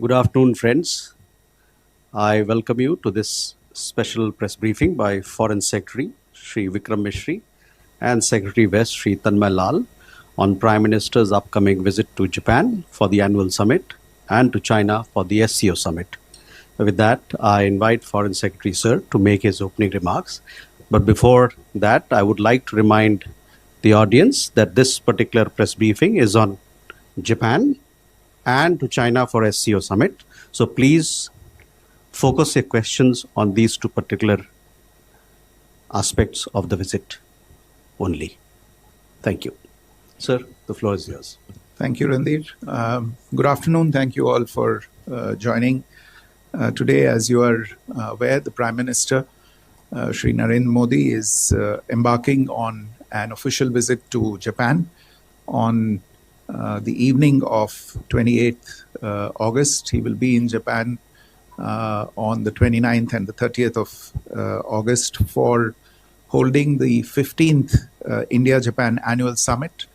Good afternoon, friends. I welcome you to this special press briefing by Foreign Secretary Shri Vikram Mishri and Secretary West Shri Tanmay Lal on Prime Minister's upcoming visit to Japan for the annual summit and to China for the SCO summit. With that, I invite Foreign Secretary Sir to make his opening remarks. But before that, I would like to remind the audience that this particular press briefing is on Japan and to China for SCO summit. So please focus your questions on these two particular aspects of the visit only. Thank you. Sir, the floor is yours. Thank you, Randir. Good afternoon. Thank you all for joining. Today, as you are aware, the Prime Minister, Shri Narendra Modi, is embarking on an official visit to Japan on the evening of 28th August. He will be in Japan on the 29th and the 30th of August for holding the 15th India-Japan Annual Summit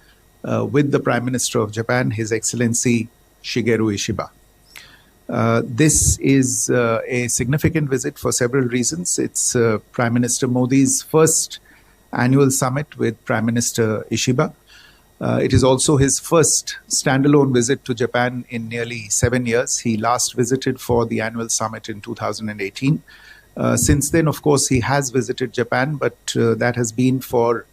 with the Prime Minister of Japan, His Excellency Shigeru Ishiba. This is a significant visit for several reasons. It's Prime Minister Modi's first annual summit with Prime Minister Ishiba. It is also his first standalone visit to Japan in nearly 7 years. He last visited for the annual summit in 2018. Since then, of course, he has visited Japan, but that has been for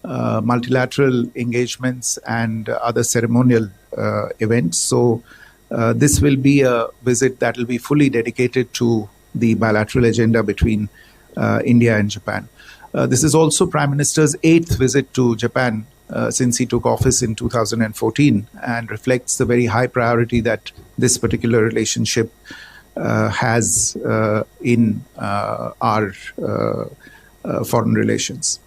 multilateral engagements and other ceremonial events. So this will be a visit that will be fully dedicated to the bilateral agenda between India and Japan. This is also Prime Minister's 8th visit to Japan since he took office in 2014, and reflects the very high priority that this particular relationship has in our foreign relations.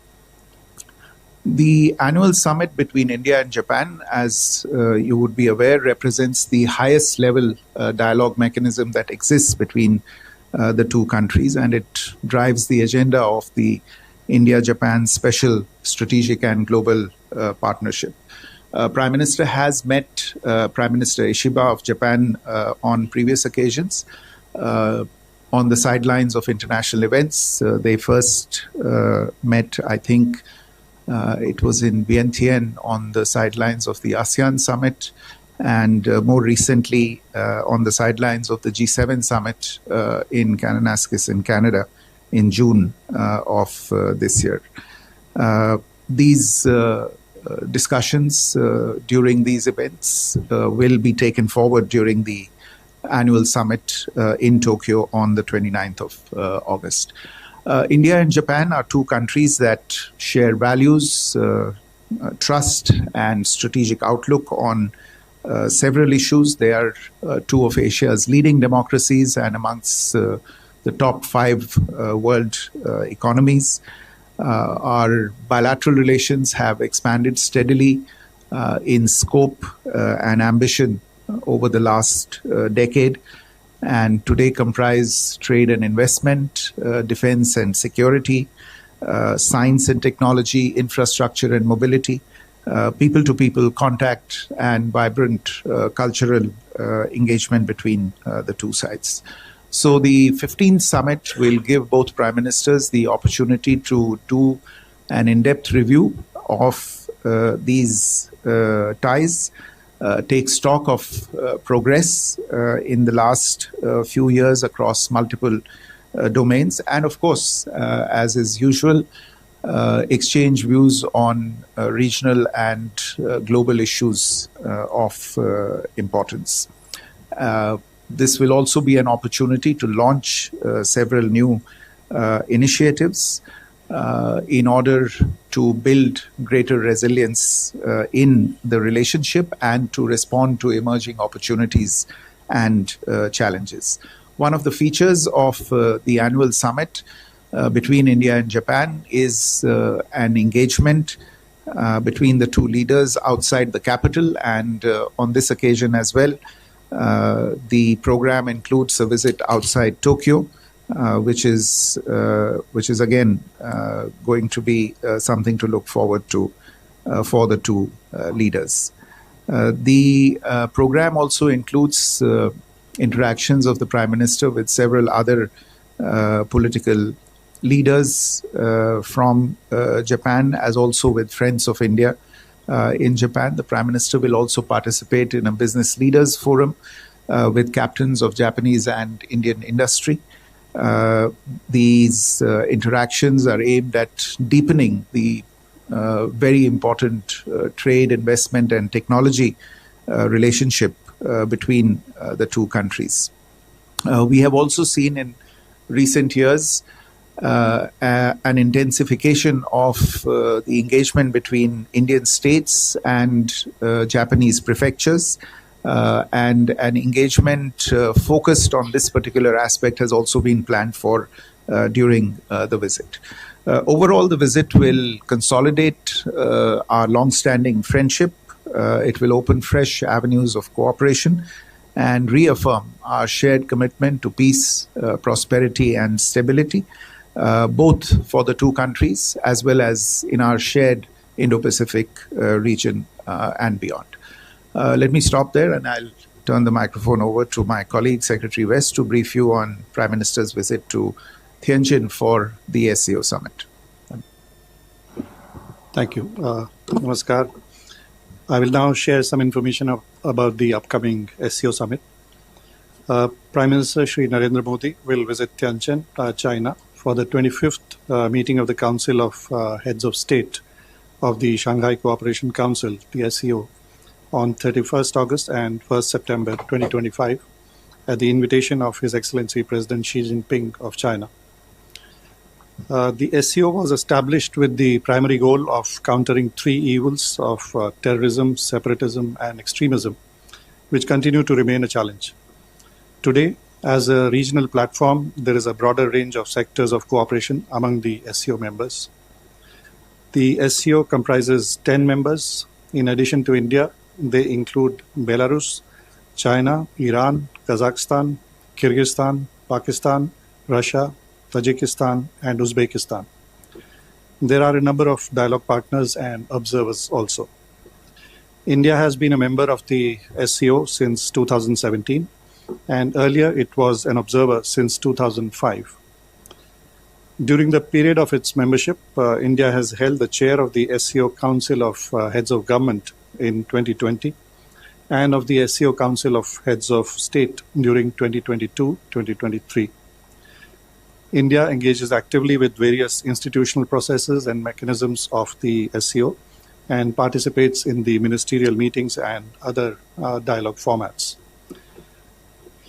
The annual summit between India and Japan, as you would be aware, represents the highest level dialogue mechanism that exists between the two countries, and it drives the agenda of the India-Japan Special Strategic and Global Partnership. Prime Minister has met Prime Minister Ishiba of Japan on previous occasions on the sidelines of international events. They first met, I think, it was in Vientiane on the sidelines of the ASEAN summit, and more recently on the sidelines of the G7 summit in Kananaskis in Canada in June of this year. These discussions during these events will be taken forward during the annual summit in Tokyo on the 29th of August. India and Japan are two countries that share values, trust, and strategic outlook on several issues. They are two of Asia's leading democracies and amongst the top 5 world economies. Our bilateral relations have expanded steadily in scope and ambition over the last decade, and today comprise trade and investment, defense and security, science and technology, infrastructure and mobility, people-to-people contact, and vibrant cultural engagement between the two sides. So the 15th summit will give both Prime Ministers the opportunity to do an in-depth review of these ties, take stock of progress in the last few years across multiple domains, and of course, as is usual, exchange views on regional and global issues of importance. This will also be an opportunity to launch several new initiatives in order to build greater resilience in the relationship and to respond to emerging opportunities and challenges. One of the features of the annual summit between India and Japan is an engagement between the two leaders outside the capital, and on this occasion as well, the program includes a visit outside Tokyo, which is again going to be something to look forward to for the two leaders. The program also includes interactions of the Prime Minister with several other political leaders from Japan, as also with friends of India in Japan. The Prime Minister will also participate in a business leaders forum with captains of Japanese and Indian industry. These interactions are aimed at deepening the very important trade, investment, and technology relationship between the two countries. We have also seen in recent years an intensification of the engagement between Indian states and Japanese prefectures, and an engagement focused on this particular aspect has also been planned for during the visit. Overall, the visit will consolidate our long-standing friendship. It will open fresh avenues of cooperation and reaffirm our shared commitment to peace, prosperity, and stability, both for the two countries as well as in our shared Indo-Pacific region and beyond. Let me stop there, and I'll turn the microphone over to my colleague, Secretary West, to brief you on Prime Minister's visit to Tianjin for the SCO summit. Thank you. Namaskar. I will now share some information about the upcoming SCO summit. Prime Minister Shri Narendra Modi will visit Tianjin, China, for the 25th meeting of the Council of Heads of State of the Shanghai Cooperation Council, the SCO, on 31st August and 1st September 2025 at the invitation of His Excellency President Xi Jinping of China. The SCO was established with the primary goal of countering three evils of terrorism, separatism, and extremism, which continue to remain a challenge. Today, as a regional platform, there is a broader range of sectors of cooperation among the SCO members. The SCO comprises 10 members. In addition to India, they include Belarus, China, Iran, Kazakhstan, Kyrgyzstan, Pakistan, Russia, Tajikistan, and Uzbekistan. There are a number of dialogue partners and observers also. India has been a member of the SCO since 2017, and earlier it was an observer since 2005. During the period of its membership, India has held the chair of the SCO Council of Heads of Government in 2020 and of the SCO Council of Heads of State during 2022-2023. India engages actively with various institutional processes and mechanisms of the SCO and participates in the ministerial meetings and other dialogue formats.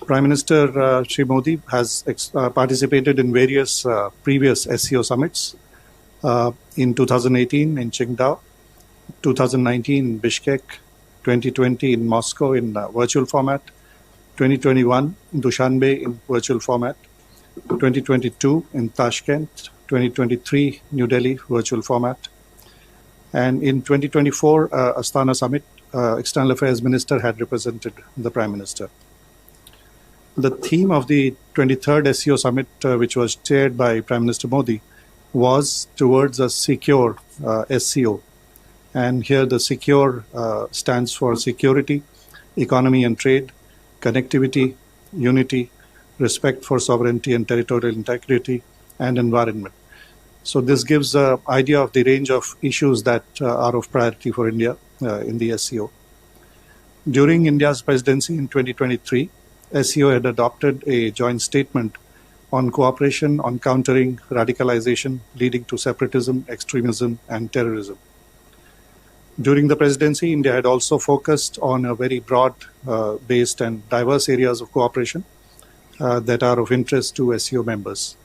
Prime Minister Shri Modi has participated in various previous SCO summits in 2018 in Qingdao, 2019 in Bishkek, 2020 in Moscow in virtual format, 2021 in Dushanbe in virtual format, 2022 in Tashkent, 2023 New Delhi virtual format, and in 2024 Astana Summit, External Affairs Minister had represented the Prime Minister. The theme of the 23rd SCO Summit, which was chaired by Prime Minister Modi, was towards a secure SCO. And here the secure stands for security, economy and trade, connectivity, unity, respect for sovereignty and territorial integrity, and environment. So this gives an idea of the range of issues that are of priority for India in the SCO. During India's presidency in 2023, SCO had adopted a joint statement on cooperation on countering radicalization leading to separatism, extremism, and terrorism. During the presidency, India had also focused on a very broad-based and diverse areas of cooperation that are of interest to SCO members.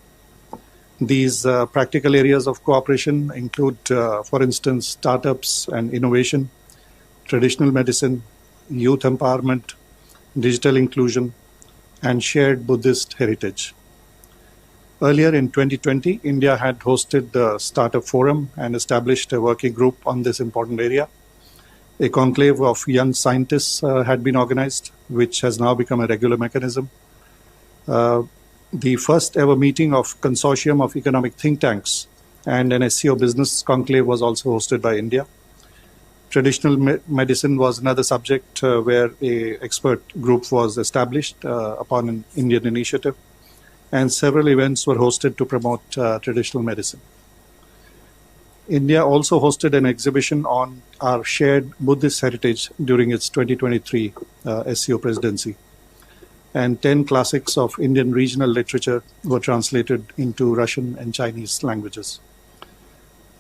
These practical areas of cooperation include, for instance, startups and innovation, traditional medicine, youth empowerment, digital inclusion, and shared Buddhist heritage. Earlier in 2020, India had hosted the Startup Forum and established a working group on this important area. A conclave of young scientists had been organized, which has now become a regular mechanism. The first ever meeting of Consortium of Economic Think Tanks and an SCO business conclave was also hosted by India. Traditional medicine was another subject where a expert group was established upon an Indian initiative, and several events were hosted to promote traditional medicine. India also hosted an exhibition on our shared Buddhist heritage during its 2023 SCO presidency. And 10 classics of Indian regional literature were translated into Russian and Chinese languages.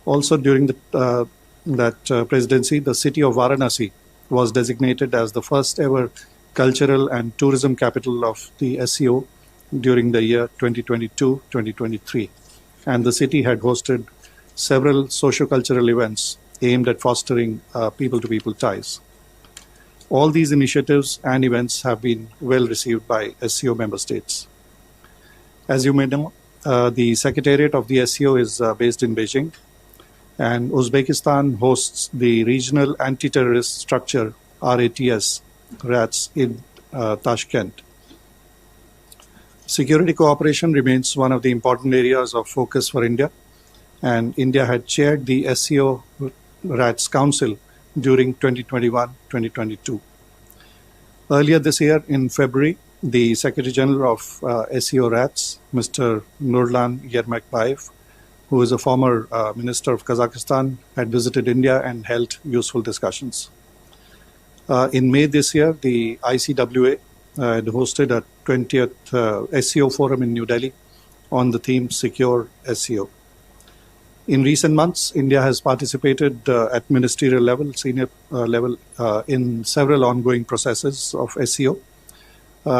Also during that presidency, the city of Varanasi was designated as the first ever cultural and tourism capital of the SCO during the year 2022-2023. And the city had hosted several socio-cultural events aimed at fostering people-to-people ties. All these initiatives and events have been well received by SCO member states. As you may know, the Secretariat of the SCO is based in Beijing, and Uzbekistan hosts the Regional Anti-Terrorist Structure, RATS, in Tashkent. Security cooperation remains one of the important areas of focus for India, and India had chaired the SCO RATS Council during 2021-2022. Earlier this year, in February, the Secretary General of SCO RATS, Mr. Nurlan Yermakbayev, who is a former Minister of Kazakhstan, had visited India and held useful discussions. In May this year, the ICWA had hosted a 20th SCO forum in New Delhi on the theme Secure SCO. In recent months, India has participated at ministerial level, senior level, in several ongoing processes of SCO.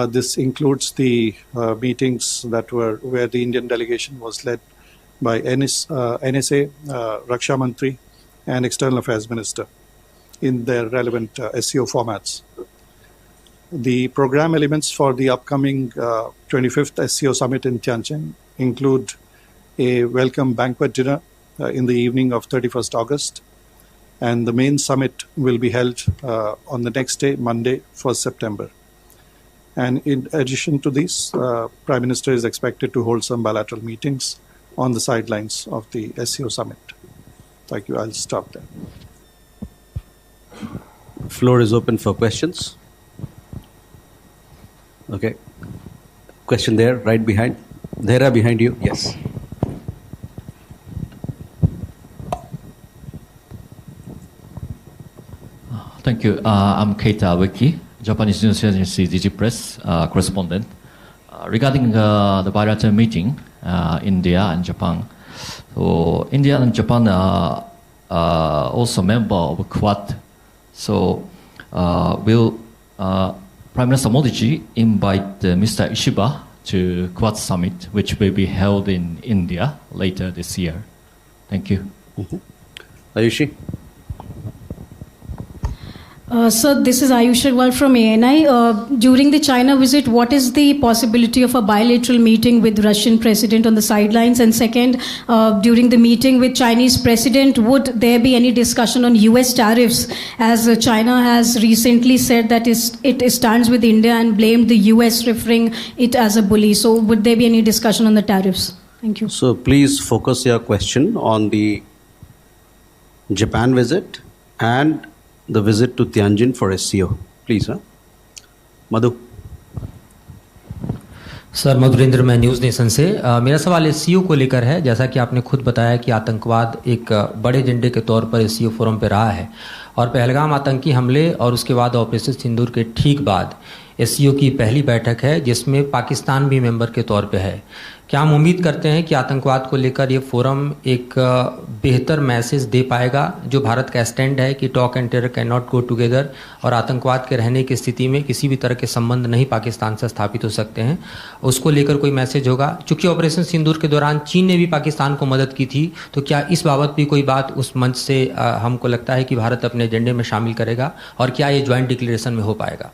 This includes the meetings that were where the Indian delegation was led by NSA, Raksha Mantri, and External Affairs Minister in their relevant SCO formats. The program elements for the upcoming 25th SCO Summit in Tianjin include a welcome banquet dinner in the evening of 31st August, and the main summit will be held on the next day, Monday, 1st September. And in addition to this, Prime Minister is expected to hold some bilateral meetings on the sidelines of the SCO Summit. Thank you. I'll stop there. Floor is open for questions. Okay. Question there, right behind. Dhera, behind you. Yes. Thank you. I'm Keita Wiki, Japanese news agency Digipress correspondent. Regarding the bilateral meeting, India and Japan. So India and Japan are also member of Quad. So will Prime Minister Modi invite Mr. Ishiba to Quad Summit, which will be held in India later this year? Thank you. Ayushi? So this is Ayush Agarwal from ANI. During the China visit, what is the possibility of a bilateral meeting with Russian president on the sidelines? And second, during the meeting with Chinese president, would there be any discussion on US tariffs, as China has recently said that it stands with India and blamed the US, referring it as a bully. So would there be any discussion on the tariffs? Thank you. So please focus your question on the Japan visit and the visit to Tianjin for SCO. Please, Madhu. Sir Madhurendra, मैं news nation से मेरा सवाल SCO को लेकर है। जैसा कि आपने खुद बताया कि आतंकवाद एक बड़े एजेंडे के तौर पर एससीओ फोरम पे रहा है, और पहलगाम आतंकी हमले और उसके बाद ऑपरेशन सिंदूर के ठीक बाद एससीओ की पहली बैठक है जिसमें पाकिस्तान भी मेंबर के तौर पे है। क्या हम उम्मीद करते हैं कि आतंकवाद को लेकर ये फोरम एक बेहतर मैसेज दे पाएगा, जो भारत का स्टैंड है कि talk and terror can not go together, और आतंकवाद के रहने की स्थिति में किसी भी तरह के संबंध नहीं पाकिस्तान से स्थापित हो सकते हैं, उसको लेकर कोई मैसेज होगा? चूंकि ऑपरेशन सिंदूर के दौरान चीन ने भी पाकिस्तान को मदद की थी, तो क्या इस बाबत भी कोई बात उस मंच से हमको लगता है कि भारत अपने एजेंडे में शामिल करेगा, और क्या ये ज्वाइंट डिक्लेरेशन में हो पाएगा?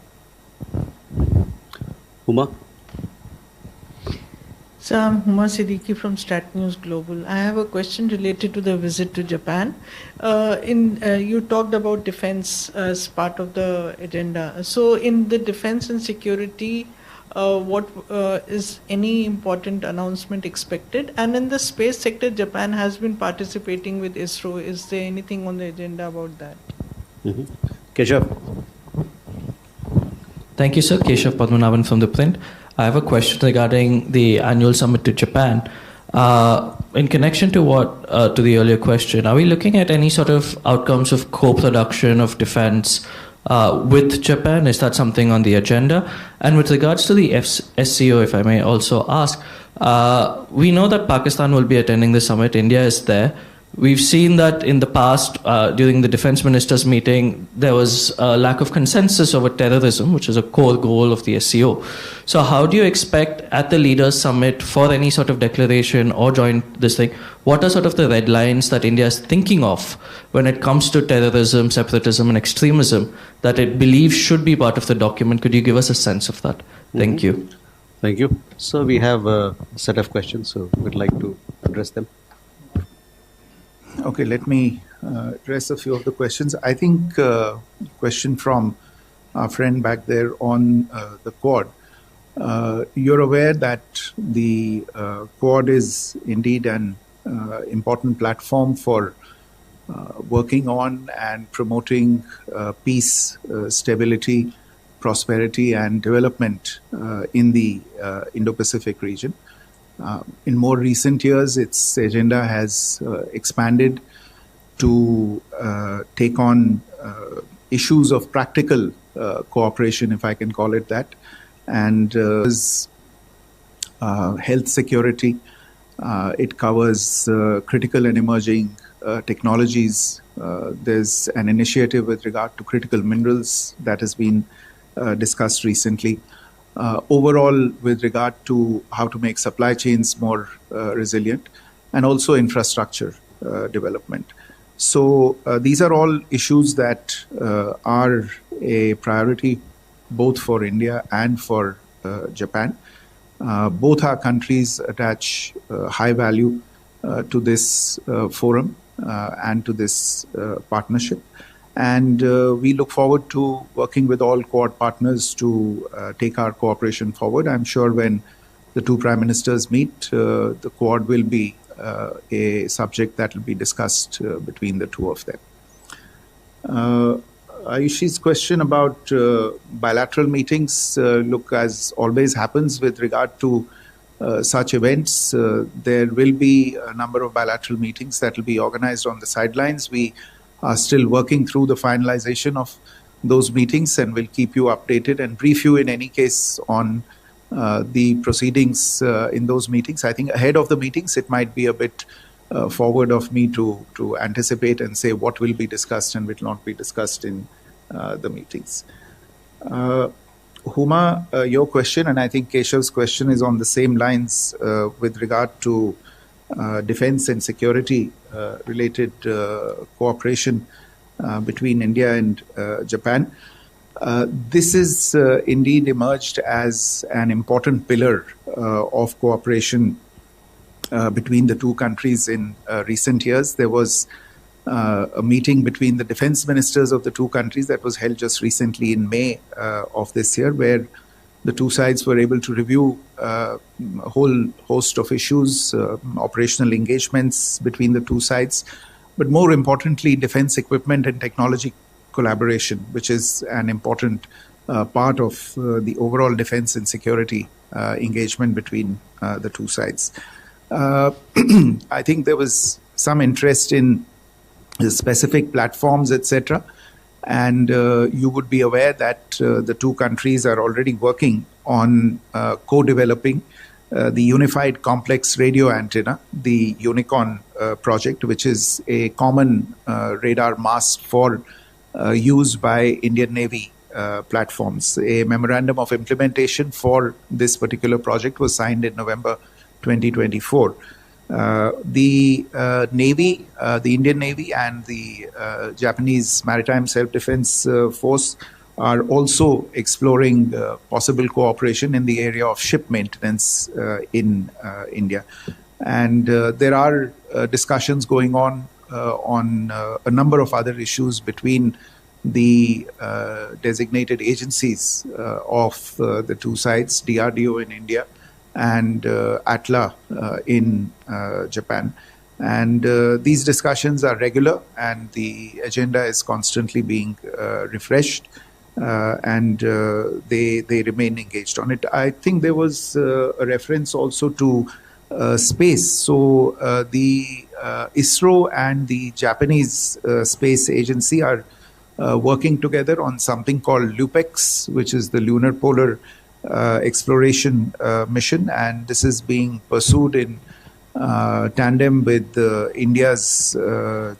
Uma? So I'm Huma Siddiqui from Stat News Global. I have a question related to the visit to Japan. You talked about defense as part of the agenda. So in the defense and security, what is any important announcement expected? And in the space sector, Japan has been participating with ISRO. Is there anything on the agenda about that? Keshav. Thank you, sir. Keshav Padmanabhan from The Print. I have a question regarding the annual summit to Japan. In connection to to the earlier question, are we looking at any sort of outcomes of co-production of defense with Japan? Is that something on the agenda? And with regards to the SCO, if I may also ask, we know that Pakistan will be attending the summit. India is there. We've seen that in the past, during the defense ministers' meeting, there was a lack of consensus over terrorism, which is a core goal of the SCO. So how do you expect at the leaders' summit for any sort of declaration or joint this thing, what are sort of the red lines that India is thinking of when it comes to terrorism, separatism, and extremism that it believes should be part of the document? Could you give us a sense of that? Thank you. Thank you. So we have a set of questions, so we'd like to address them. Okay, let me address a few of the questions. I think question from our friend back there on the Quad. You're aware that the Quad is indeed an important platform for working on and promoting peace, stability, prosperity, and development in the Indo-Pacific region. In more recent years, its agenda has expanded to take on issues of practical cooperation, if I can call it that, and health security. It covers critical and emerging technologies. There's an initiative with regard to critical minerals that has been discussed recently. Overall, with regard to how to make supply chains more resilient, and also infrastructure development. So these are all issues that are a priority both for India and for Japan. Both our countries attach high value to this forum and to this partnership. And we look forward to working with all Quad partners to take our cooperation forward. I'm sure when the two prime ministers meet, the Quad will be a subject that will be discussed between the two of them. Ayushi's question about bilateral meetings, look, as always happens with regard to such events, there will be a number of bilateral meetings that will be organized on the sidelines. We are still working through the finalization of those meetings, and we'll keep you updated and brief you in any case on the proceedings in those meetings. I think ahead of the meetings, it might be a bit forward of me to anticipate and say what will be discussed and will not be discussed in the meetings. Huma, your question, and I think Keshav's question is on the same lines with regard to defense and security related cooperation between India and Japan. This is indeed emerged as an important pillar of cooperation between the two countries in recent years. There was a meeting between the defense ministers of the two countries that was held just recently in May of this year, where the two sides were able to review a whole host of issues, operational engagements between the two sides, but more importantly, defense equipment and technology collaboration, which is an important part of the overall defense and security engagement between the two sides. I think there was some interest in the specific platforms, etc. And you would be aware that the two countries are already working on co-developing the Unified Complex Radio Antenna, the Unicorn project, which is a common radar mast for use by Indian Navy platforms. A memorandum of implementation for this particular project was signed in November 2024. The Navy, the Indian Navy and the Japanese Maritime Self-Defense Force are also exploring possible cooperation in the area of ship maintenance in India. And there are discussions going on a number of other issues between the designated agencies of the two sides, DRDO in India and ATLA in Japan. And these discussions are regular, and the agenda is constantly being refreshed, and they remain engaged on it. I think there was a reference also to space. So the ISRO and the Japanese Space Agency are working together on something called LUPEX, which is the Lunar Polar Exploration Mission, and this is being pursued in tandem with India's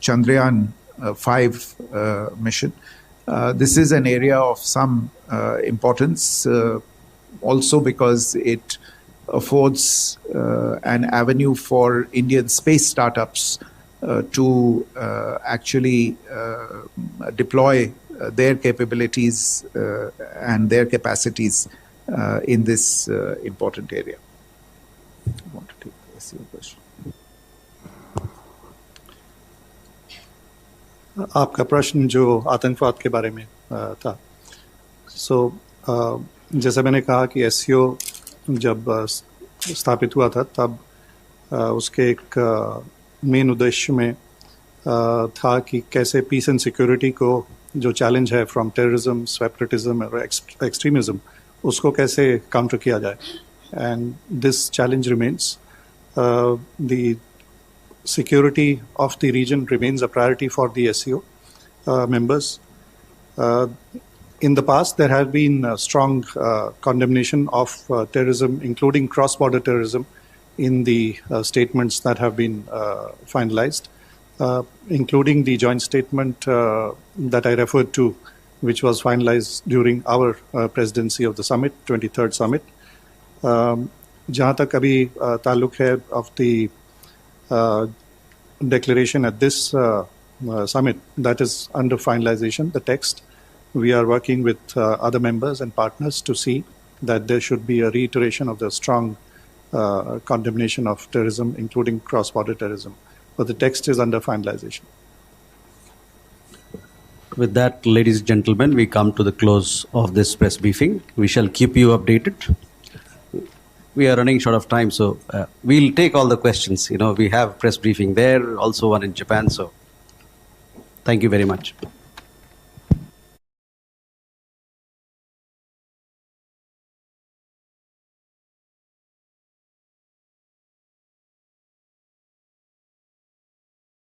Chandrayaan 5 mission. This is an area of some importance, also because it affords an avenue for Indian space startups to actually deploy their capabilities and their capacities in this important area. I want to take the SCO question. आपका प्रश्न जो आतंकवाद के बारे में था, जैसा मैंने कहा कि एससीओ जब स्थापित हुआ था तब उसके एक मेन उद्देश्य में था कि कैसे पीस एंड सिक्योरिटी को जो चैलेंज है फ्रॉम टेररिज्म, सेपरेटिज्म और एक्सट्रीमिज्म, उसको कैसे काउंटर किया जाए. And this challenge remains. The security of the region remains a priority for the SCO members. In the past, there have been strong condemnation of terrorism, including cross-border terrorism, in the statements that have been finalized, including the joint statement that I referred to, which was finalized during our presidency of the summit, 23rd summit. जहाँ तक अभी ताल्लुक है of the declaration at this summit, that is under finalization, the text. We are working with other members and partners to see that there should be a reiteration of the strong condemnation of terrorism, including cross-border terrorism. But the text is under finalization. With that, ladies and gentlemen, we come to the close of this press briefing. We shall keep you updated. We are running short of time, so we'll take all the questions. We have press briefing there, also one in Japan. So thank you very much.